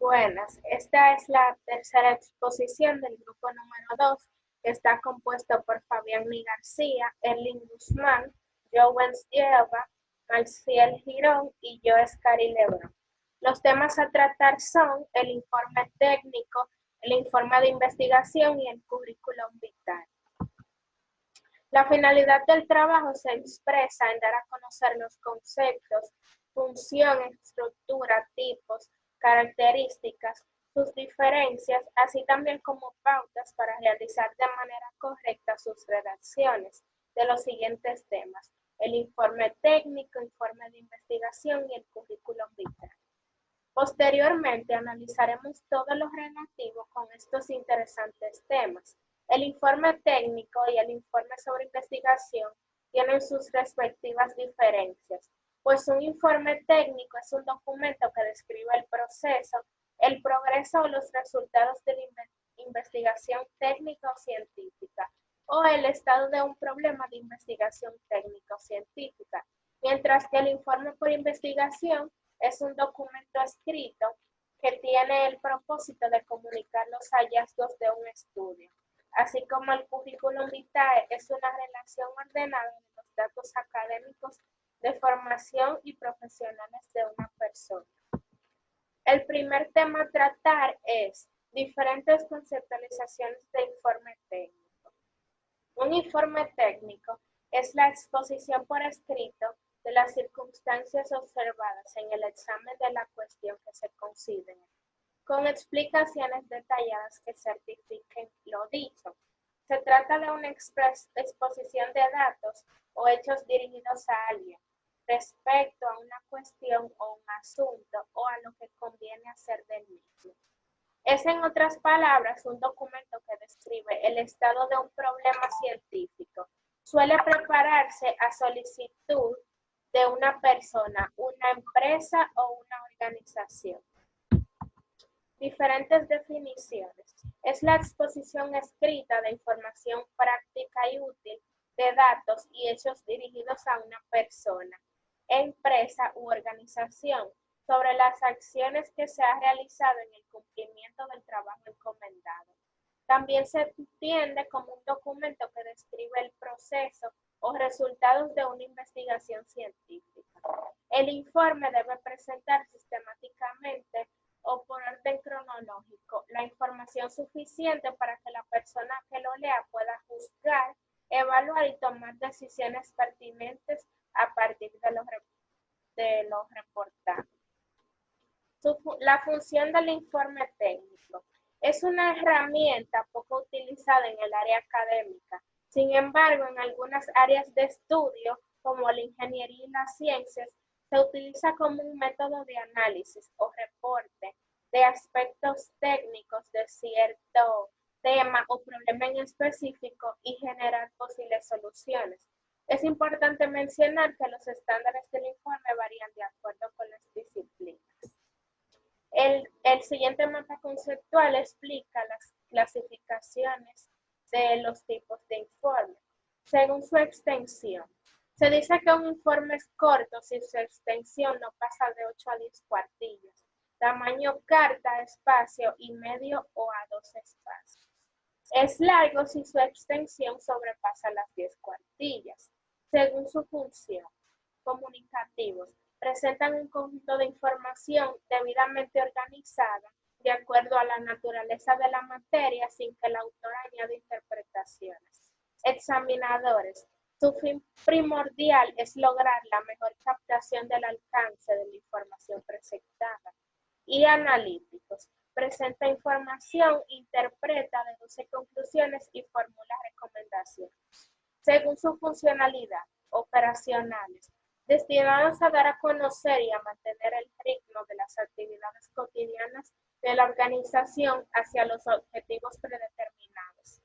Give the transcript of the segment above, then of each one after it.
Buenas, esta es la tercera exposición del grupo número 2, que está compuesto por Fabián Mi García, Erling Guzmán, Jowens Lleva, Marciel Girón y yo, Escari Lebrón. Los temas a tratar son el informe técnico, el informe de investigación y el currículum vital. La finalidad del trabajo se expresa en dar a conocer los conceptos, función, estructura, tipos, características, sus diferencias, así también como pautas para realizar de manera correcta sus redacciones de los siguientes temas: el informe técnico, informe de investigación y el currículum vitae. Posteriormente analizaremos todo lo relativo con estos interesantes temas. El informe técnico y el informe sobre investigación tienen sus respectivas diferencias, pues un informe técnico es un documento que describe el proceso, el progreso o los resultados de la investigación técnica o científica, o el estado de un problema de investigación técnica o científica, mientras que el informe por investigación es un documento escrito que tiene el propósito de comunicar los hallazgos de un estudio, así como el currículum vitae es una relación ordenada de los datos académicos de formación y profesionales de una persona. El primer tema a tratar es diferentes conceptualizaciones de informe técnico. Un informe técnico es la exposición por escrito de las circunstancias observadas en el examen de la cuestión que se considera, con explicaciones detalladas que certifiquen lo dicho. Se trata de una exposición de datos o hechos dirigidos a alguien respecto a una cuestión o un asunto o a lo que conviene hacer del mismo. Es, en otras palabras, un documento que describe el estado de un problema científico. Suele prepararse a solicitud de una persona, una empresa o una organización. Diferentes definiciones. Es la exposición escrita de información práctica y útil de datos y hechos dirigidos a una persona, empresa u organización sobre las acciones que se ha realizado en el cumplimiento del trabajo encomendado. También se entiende como un documento que describe el proceso o resultados de una investigación científica. El informe debe presentar sistemáticamente o por orden cronológico la información suficiente para que la persona que lo lea pueda juzgar, evaluar y tomar decisiones pertinentes a partir de lo reportado. La función del informe técnico es una herramienta poco utilizada en el área académica. Sin embargo, en algunas áreas de estudio, como la ingeniería y las ciencias, se utiliza como un método de análisis o reporte de aspectos técnicos de cierto tema o problema en específico y generar posibles soluciones. Es importante mencionar que los estándares del informe varían de acuerdo con las disciplinas. El siguiente mapa conceptual explica las clasificaciones de los tipos de informe según su extensión. Se dice que un informe es corto si su extensión no pasa de 8 a 10 cuartillas, tamaño carta, espacio y medio o a 2 espacios. Es largo si su extensión sobrepasa las 10 cuartillas. Según su función, comunicativos, presentan un conjunto de información debidamente organizada de acuerdo a la naturaleza de la materia sin que el autor añada interpretaciones. Examinadores, su fin primordial es lograr la mejor captación del alcance de la información presentada. Y analíticos, presenta información, interpreta, deduce conclusiones y formula recomendaciones. Según su funcionalidad, operacionales, destinados a dar a conocer y a mantener el ritmo de las actividades cotidianas de la organización hacia los objetivos predeterminados.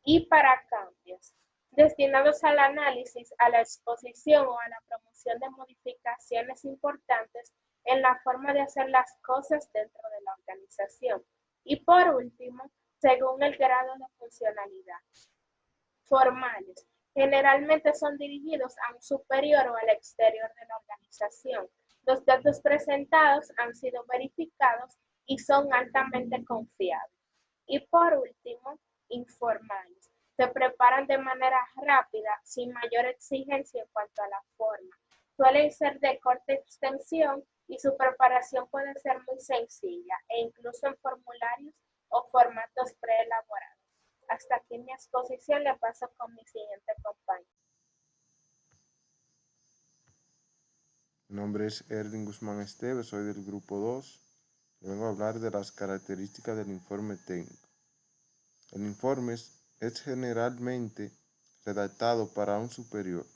Y para cambios, destinados al análisis, a la exposición o a la promoción de modificaciones importantes en la forma de hacer las cosas dentro de la organización. Y por último, según el grado de funcionalidad. Formales. Generalmente son dirigidos a un superior o al exterior de la organización. Los datos presentados han sido verificados y son altamente confiables. Y por último, informales. Se preparan de manera rápida, sin mayor exigencia en cuanto a la forma. Suelen ser de corta extensión y su preparación puede ser muy sencilla e incluso en formularios o formatos preelaborados. Hasta aquí mi exposición, le paso con mi siguiente compañero. Mi nombre es Erwin Guzmán Esteves, soy del grupo 2. Le vengo a hablar de las características del informe técnico. El informe es generalmente redactado para un superior,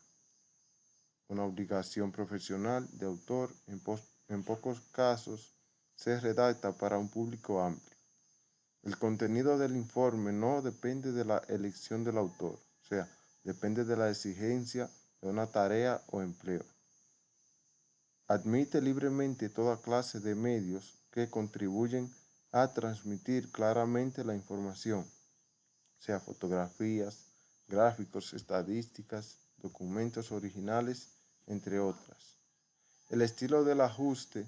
una obligación profesional de autor. En pocos casos se redacta para un público amplio. El contenido del informe no depende de la elección del autor, o sea, depende de la exigencia de una tarea o empleo. Admite libremente toda clase de medios que contribuyen a transmitir claramente la información, sea fotografías, gráficos, estadísticas, documentos originales, entre otras. El estilo del ajuste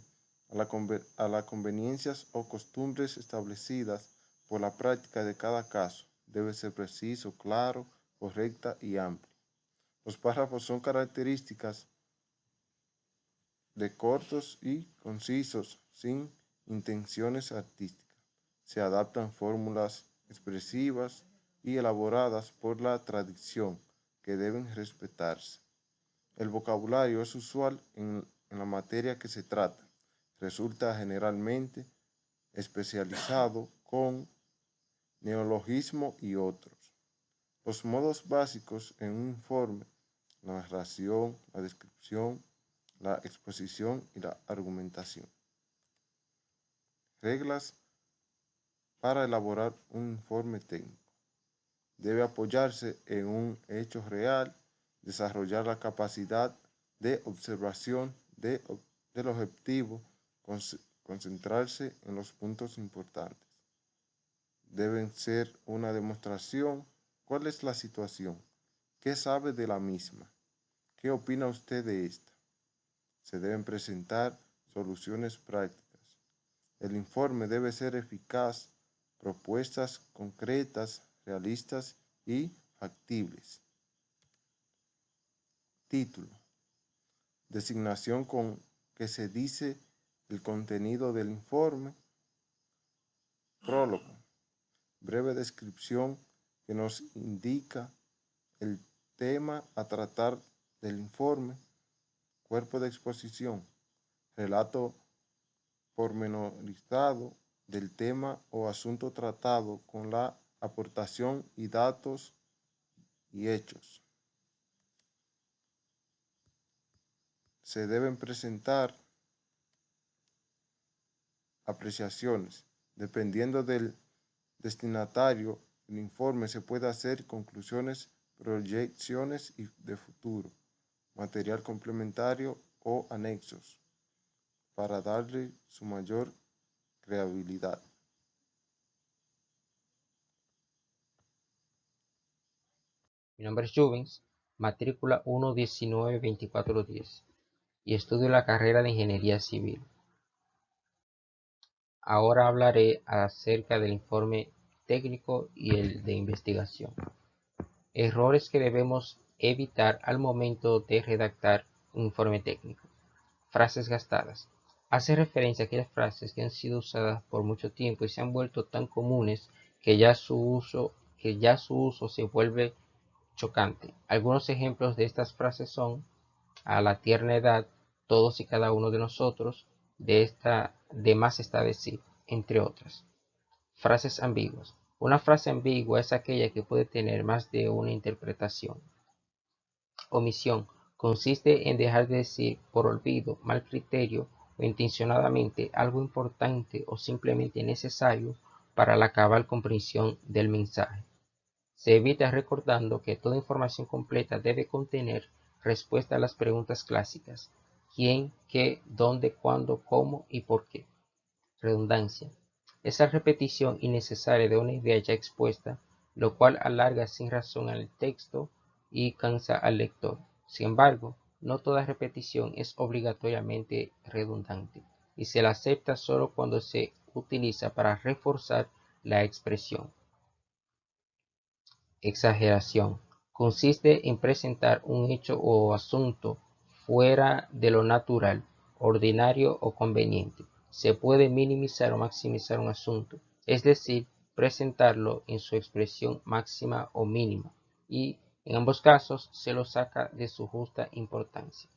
a las conveniencias o costumbres establecidas por la práctica de cada caso debe ser preciso, claro, correcta y amplio. Los párrafos son características de cortos y concisos, sin intenciones artísticas. Se adaptan fórmulas expresivas y elaboradas por la tradición que deben respetarse. El vocabulario es usual en la materia que se trata. Resulta generalmente especializado con neologismo y otros. Los modos básicos en un informe: la narración, la descripción, la exposición y la argumentación. Reglas para elaborar un informe técnico. Debe apoyarse en un hecho real, desarrollar la capacidad de observación del objetivo, concentrarse en los puntos importantes. Deben ser una demostración. ¿Cuál es la situación? ¿Qué sabe de la misma? ¿Qué opina usted de esta? Se deben presentar soluciones prácticas. El informe debe ser eficaz, propuestas concretas, realistas y factibles. Título. Designación con que se dice el contenido del informe. Prólogo. Breve descripción que nos indica el tema a tratar del informe. Cuerpo de exposición. Relato pormenorizado del tema o asunto tratado con la aportación y datos y hechos. Se deben presentar apreciaciones. Dependiendo del destinatario, el informe se puede hacer conclusiones, proyecciones de futuro, material complementario o anexos, para darle su mayor creabilidad. Mi nombre es Juvens, matrícula 1192410 y estudio la carrera de Ingeniería Civil. Ahora hablaré acerca del informe técnico y el de investigación. Errores que debemos evitar al momento de redactar un informe técnico. Frases gastadas. Hace referencia a aquellas frases que han sido usadas por mucho tiempo y se han vuelto tan comunes que ya su uso se vuelve chocante. Algunos ejemplos de estas frases son: a la tierna edad, todos y cada uno de nosotros, de más está decir, entre otras. Frases ambiguas. Una frase ambigua es aquella que puede tener más de una interpretación. Omisión. Consiste en dejar de decir por olvido, mal criterio o intencionadamente algo importante o simplemente necesario para la cabal comprensión del mensaje. Se evita recordando que toda información completa debe contener respuesta a las preguntas clásicas: ¿quién, qué, dónde, cuándo, cómo y por qué? Redundancia. Esa repetición innecesaria de una idea ya expuesta, lo cual alarga sin razón el texto y cansa al lector. Sin embargo, no toda repetición es obligatoriamente redundante y se la acepta solo cuando se utiliza para reforzar la expresión. Exageración. Consiste en presentar un hecho o asunto fuera de lo natural, ordinario o conveniente. Se puede minimizar o maximizar un asunto, es decir, presentarlo en su expresión máxima o mínima, y en ambos casos se lo saca de su justa importancia.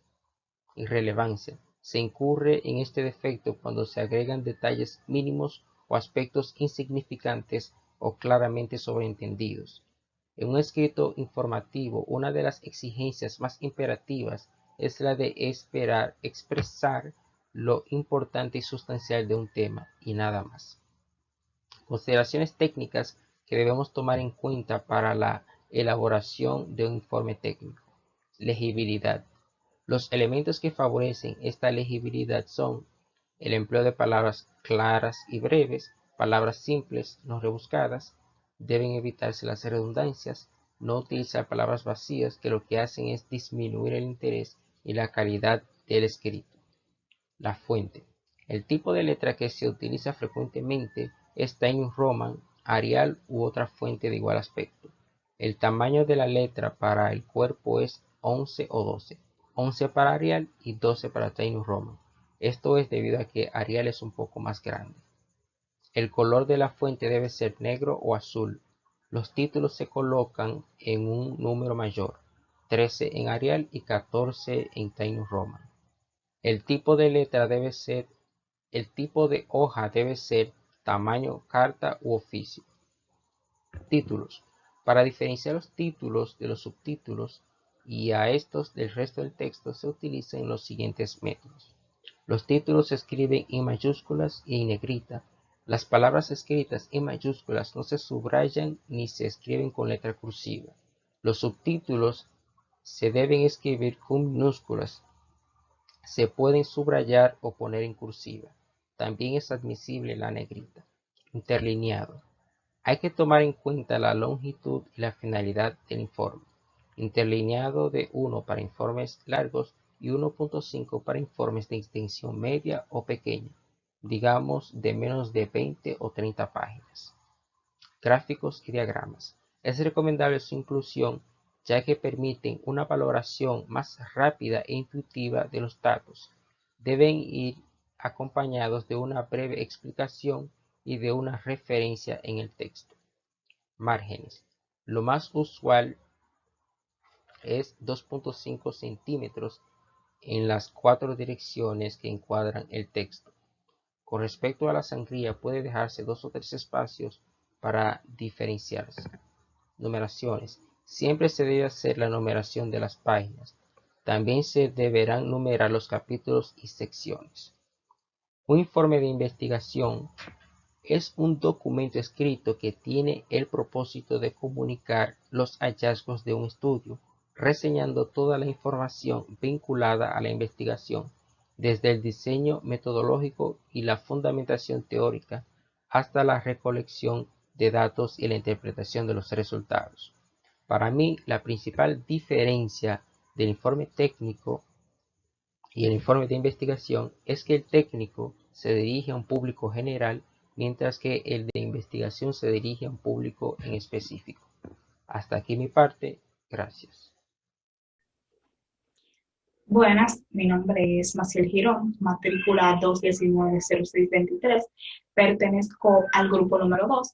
Irrelevancia. Se incurre en este defecto cuando se agregan detalles mínimos o aspectos insignificantes o claramente sobreentendidos. En un escrito informativo, una de las exigencias más imperativas es la de expresar lo importante y sustancial de un tema y nada más. Consideraciones técnicas que debemos tomar en cuenta para la elaboración de un informe técnico. Legibilidad. Los elementos que favorecen esta legibilidad son el empleo de palabras claras y breves, palabras simples, no rebuscadas. Deben evitarse las redundancias, no utilizar palabras vacías que lo que hacen es disminuir el interés y la calidad del escrito. La fuente. El tipo de letra que se utiliza frecuentemente es Times Roman, Arial u otra fuente de igual aspecto. El tamaño de la letra para el cuerpo es 11 o 12, 11 para Arial y 12 para Times Roman. Esto es debido a que Arial es un poco más grande. El color de la fuente debe ser negro o azul. Los títulos se colocan en un número mayor, 13 en Arial y 14 en Times Roman. El tipo de hoja debe ser tamaño carta u oficio. Títulos. Para diferenciar los títulos de los subtítulos y a estos del resto del texto se utilizan los siguientes métodos. Los títulos se escriben en mayúsculas y en negrita. Las palabras escritas en mayúsculas no se subrayan ni se escriben con letra cursiva. Los subtítulos se deben escribir con minúsculas. Se pueden subrayar o poner en cursiva. También es admisible la negrita. Interlineado. Hay que tomar en cuenta la longitud y la finalidad del informe. Interlineado de 1 para informes largos y 1.5 para informes de extensión media o pequeña, digamos de menos de 20 o 30 páginas. Gráficos y diagramas. Es recomendable su inclusión ya que permiten una valoración más rápida e intuitiva de los datos. Deben ir acompañados de una breve explicación y de una referencia en el texto. Márgenes. Lo más usual es 2.5 centímetros en las 4 direcciones que encuadran el texto. Con respecto a la sangría, puede dejarse 2 o 3 espacios para diferenciarse. Numeraciones. Siempre se debe hacer la numeración de las páginas. También se deberán numerar los capítulos y secciones. Un informe de investigación es un documento escrito que tiene el propósito de comunicar los hallazgos de un estudio, reseñando toda la información vinculada a la investigación, desde el diseño metodológico y la fundamentación teórica hasta la recolección de datos y la interpretación de los resultados. Para mí, la principal diferencia del informe técnico y el informe de investigación es que el técnico se dirige a un público general, mientras que el de investigación se dirige a un público en específico. Hasta aquí mi parte. Gracias. Buenas, mi nombre es Maciel Girón, matrícula 2190623, pertenezco al grupo número 2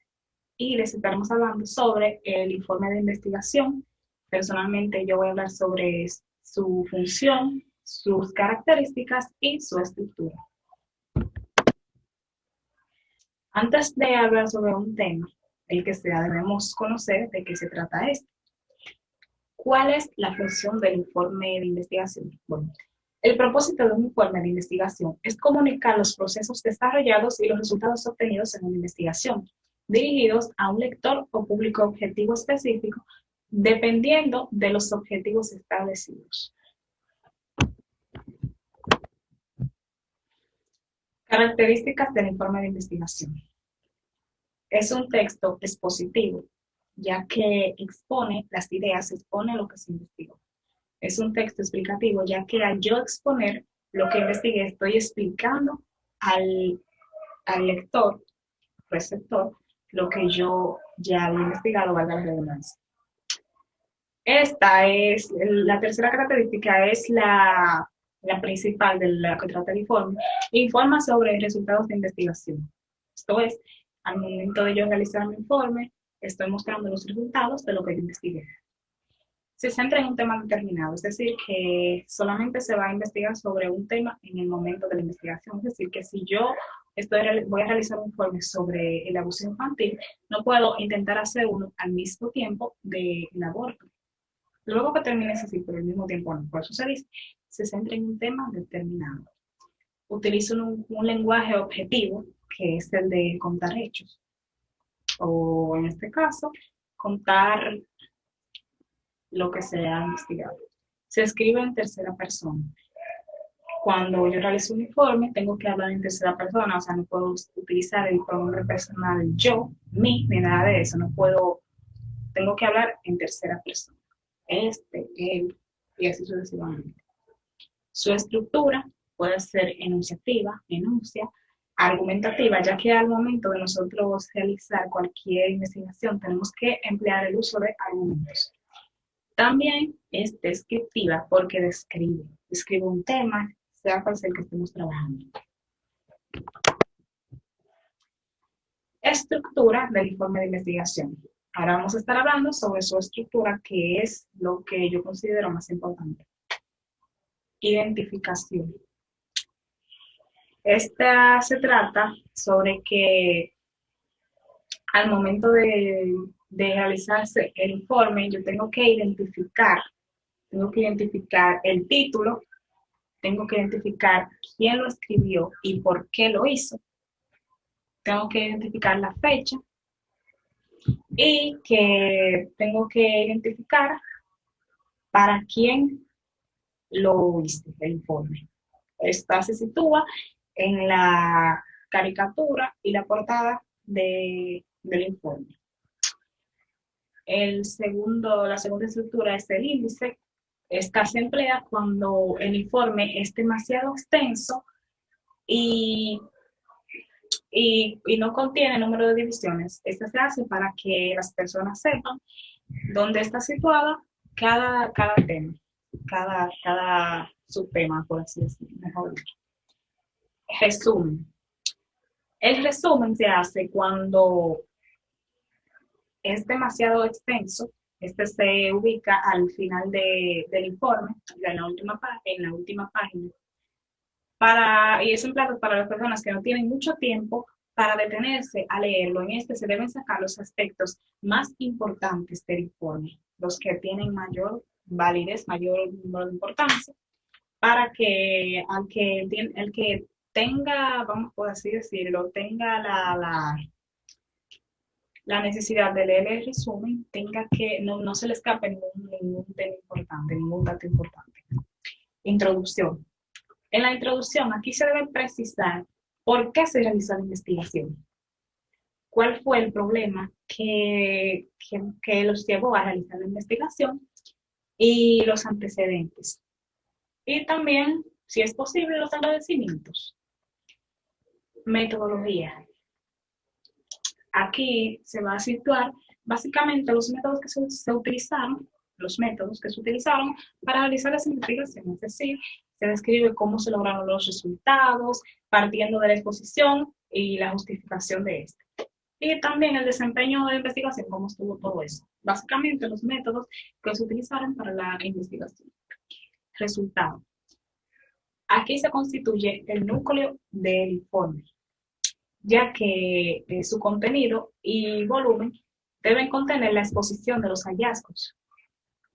y les estaremos hablando sobre el informe de investigación. Personalmente yo voy a hablar sobre su función, sus características y su estructura. Antes de hablar sobre un tema, el que sea, debemos conocer de qué se trata esto. ¿Cuál es la función del informe de investigación? Bueno, el propósito de un informe de investigación es comunicar los procesos desarrollados y los resultados obtenidos en una investigación, dirigidos a un lector o público objetivo específico, dependiendo de los objetivos establecidos. Características del informe de investigación. Es un texto expositivo, ya que expone las ideas, expone lo que se investigó. Es un texto explicativo, ya que al yo exponer lo que investigué, estoy explicando al al lector, receptor, lo que yo ya había investigado, valga la redundancia. Esta es, la tercera característica es la principal de la que trata el informe. Informa sobre resultados de investigación. Esto es, al momento de yo realizar mi informe, estoy mostrando los resultados de lo que yo investigué. Se centra en un tema determinado, es decir, que solamente se va a investigar sobre un tema en el momento de la investigación. Es decir, que si yo voy a realizar un informe sobre el abuso infantil, no puedo intentar hacer uno al mismo tiempo del aborto. Luego que termine ese ciclo, al mismo tiempo no. Por eso se centra en un tema determinado. Utilizo un lenguaje objetivo, que es el de contar hechos. O en este caso, contar lo que se ha investigado. Se escribe en tercera persona. Cuando yo realizo un informe, tengo que hablar en tercera persona, o sea, no puedo utilizar el pronombre personal yo, mi, ni nada de eso. No puedo, tengo que hablar en tercera persona. Este, él, y así sucesivamente. Su estructura puede ser enunciativa, enuncia, argumentativa, ya que al momento de nosotros realizar cualquier investigación tenemos que emplear el uso de argumentos. También es descriptiva porque describe un tema, sea cual sea el que estemos trabajando. Estructura del informe de investigación. Ahora vamos a estar hablando sobre su estructura, que es lo que yo considero más importante. Identificación. Esta se trata sobre que al momento de realizarse el informe, yo tengo que identificar el título, tengo que identificar quién lo escribió y por qué lo hizo, tengo que identificar la fecha y que tengo que identificar para quién lo hice el informe. Esta se sitúa en la caricatura y la portada del informe. La segunda estructura es el índice. Esta se emplea cuando el informe es demasiado extenso y no contiene número de divisiones. Esta se hace para que las personas sepan dónde está situada cada tema, cada subtema, por así decirlo, mejor dicho. Resumen. El resumen se hace cuando es demasiado extenso. Este se ubica al final del informe, en la última página. Y es empleado para las personas que no tienen mucho tiempo para detenerse a leerlo. En este se deben sacar los aspectos más importantes del informe, los que tienen mayor validez, mayor número de importancia, para que el que tenga, vamos por así decirlo, tenga la necesidad de leer el resumen, tenga que no se le escape ningún tema importante, ningún dato importante. Introducción. En la introducción, aquí se debe precisar por qué se realizó la investigación. ¿Cuál fue el problema que los llevó a realizar la investigación? Y los antecedentes. Y también, si es posible, los agradecimientos. Metodología. Aquí se va a situar básicamente los métodos que se utilizaron para realizar las investigaciones. Es decir, se describe cómo se lograron los resultados, partiendo de la exposición y la justificación de este. Y también el desempeño de la investigación, cómo estuvo todo eso. Básicamente los métodos que se utilizaron para la investigación. Resultado. Aquí se constituye el núcleo del informe, ya que su contenido y volumen deben contener la exposición de los hallazgos.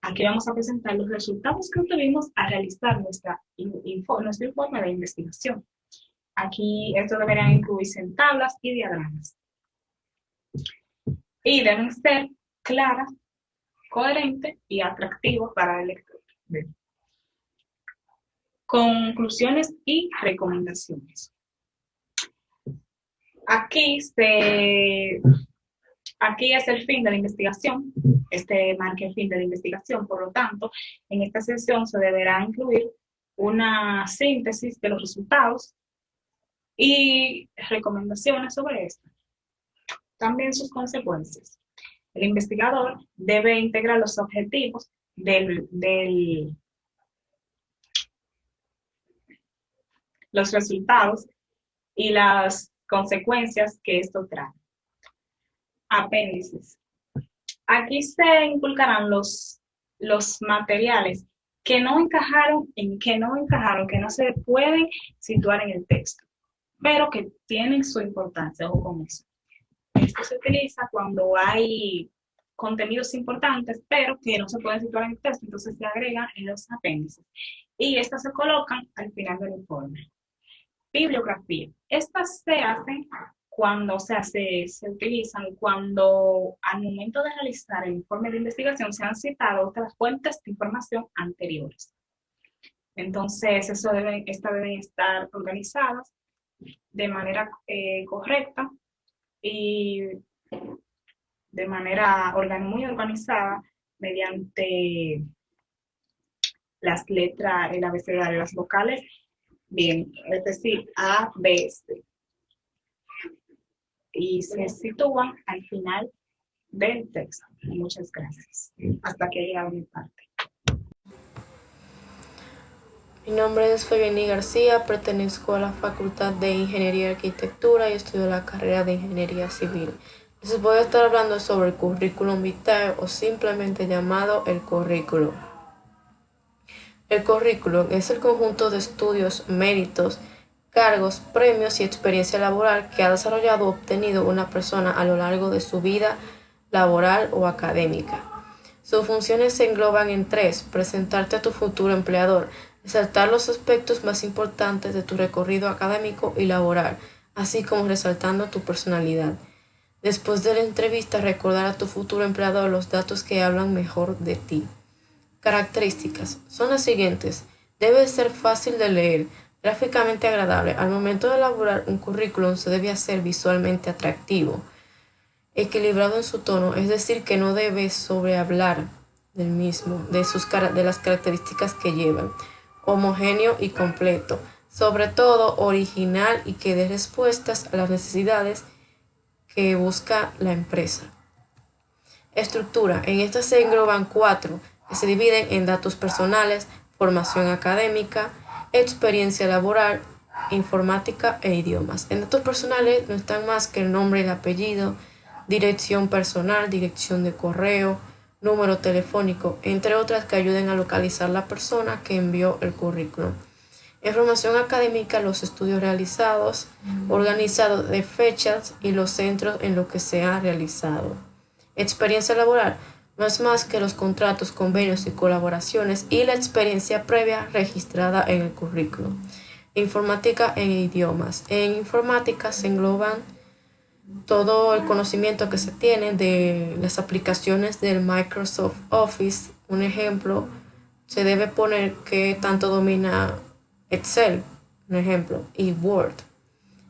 Aquí vamos a presentar los resultados que obtuvimos al realizar nuestro informe de investigación. Aquí esto deberían incluirse en tablas y diagramas. Y deben ser claras, coherentes y atractivos para el lector. Conclusiones y recomendaciones. Aquí es el fin de la investigación. Este marca el fin de la investigación. Por lo tanto, en esta sesión se deberá incluir una síntesis de los resultados, Y recomendaciones sobre esto. También sus consecuencias. El investigador debe integrar los objetivos los resultados y las consecuencias que esto trae. Apéndices. Aquí se inculcarán los materiales que no encajaron, que no se pueden situar en el texto, pero que tienen su importancia, ojo con eso. Esto se utiliza cuando hay contenidos importantes, pero que no se pueden situar en el texto, entonces se agregan en los apéndices. Y estas se colocan al final del informe. Bibliografía. Estas se hacen cuando, se utilizan cuando al momento de realizar el informe de investigación se han citado otras fuentes de información anteriores. Entonces, estas deben estar organizadas de manera correcta y de manera muy organizada mediante las letras, el abecedario, las vocales, bien, es decir, A, B, C. Y se sitúan al final del texto. Muchas gracias. Hasta que ha llegado mi parte. Mi nombre es Fabiani García, pertenezco a la Facultad de Ingeniería y Arquitectura y estudio la carrera de Ingeniería Civil. Les voy a estar hablando sobre el currículum vitae o simplemente llamado el currículum. El currículum es el conjunto de estudios, méritos, cargos, premios y experiencia laboral que ha desarrollado o obtenido una persona a lo largo de su vida laboral o académica. Sus funciones se engloban en 3: presentarte a tu futuro empleador, resaltar los aspectos más importantes de tu recorrido académico y laboral, así como resaltando tu personalidad. Después de la entrevista, recordar a tu futuro empleador los datos que hablan mejor de ti. Características son las siguientes. Debe ser fácil de leer, gráficamente agradable. Al momento de elaborar un currículum se debe hacer visualmente atractivo, equilibrado en su tono, es decir, que no debe sobrehablar del mismo, de las características que llevan. Homogéneo y completo, sobre todo original y que dé respuestas a las necesidades que busca la empresa. Estructura. En esta se engloban 4, que se dividen en datos personales, formación académica, experiencia laboral, informática e idiomas. En datos personales no están más que el nombre y el apellido, dirección personal, dirección de correo, número telefónico, entre otras que ayuden a localizar la persona que envió el currículum. Información académica, los estudios realizados, organizados de fechas y los centros en los que se ha realizado. Experiencia laboral, no es más que los contratos, convenios y colaboraciones y la experiencia previa registrada en el currículum. Informática e idiomas. En informática se engloban todo el conocimiento que se tiene de las aplicaciones del Microsoft Office. Un ejemplo, se debe poner que tanto domina Excel, un ejemplo, y Word.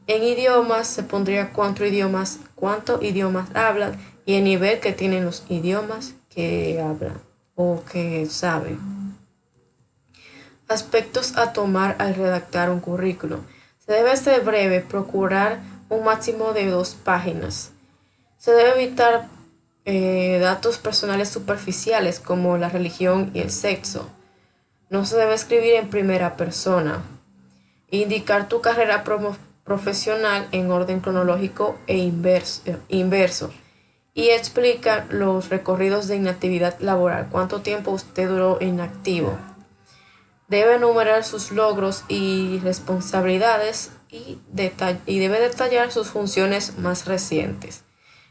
En idiomas se pondría cuántos idiomas hablan y el nivel que tienen los idiomas que hablan o que saben. Aspectos a tomar al redactar un currículum. Se debe ser breve, procurar un máximo de 2 páginas. Se debe evitar datos personales superficiales como la religión y el sexo. No se debe escribir en primera persona. Indicar tu carrera profesional en orden cronológico e inverso. Y explicar los recorridos de inactividad laboral. ¿Cuánto tiempo usted duró inactivo? Debe enumerar sus logros y responsabilidades y debe detallar sus funciones más recientes.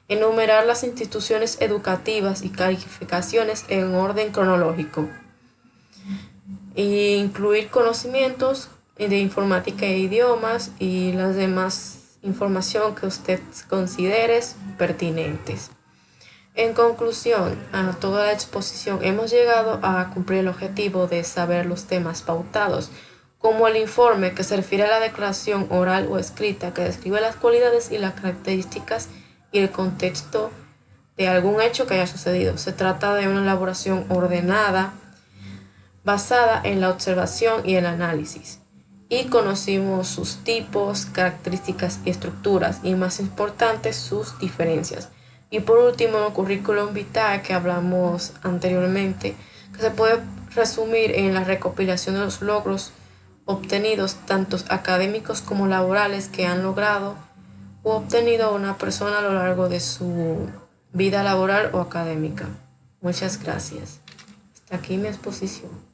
Enumerar las instituciones educativas y calificaciones en orden cronológico. E incluir conocimientos de informática e idiomas y las demás información que usted considere pertinentes. En conclusión, a toda la exposición hemos llegado a cumplir el objetivo de saber los temas pautados, como el informe que se refiere a la declaración oral o escrita que describe las cualidades y las características y el contexto de algún hecho que haya sucedido. Se trata de una elaboración ordenada, basada en la observación y el análisis, y conocimos sus tipos, características y estructuras y, más importante, sus diferencias. Y por último, el currículum vitae que hablamos anteriormente, que se puede resumir en la recopilación de los logros obtenidos, tanto académicos como laborales, que han logrado o obtenido una persona a lo largo de su vida laboral o académica. Muchas gracias. Hasta aquí mi exposición.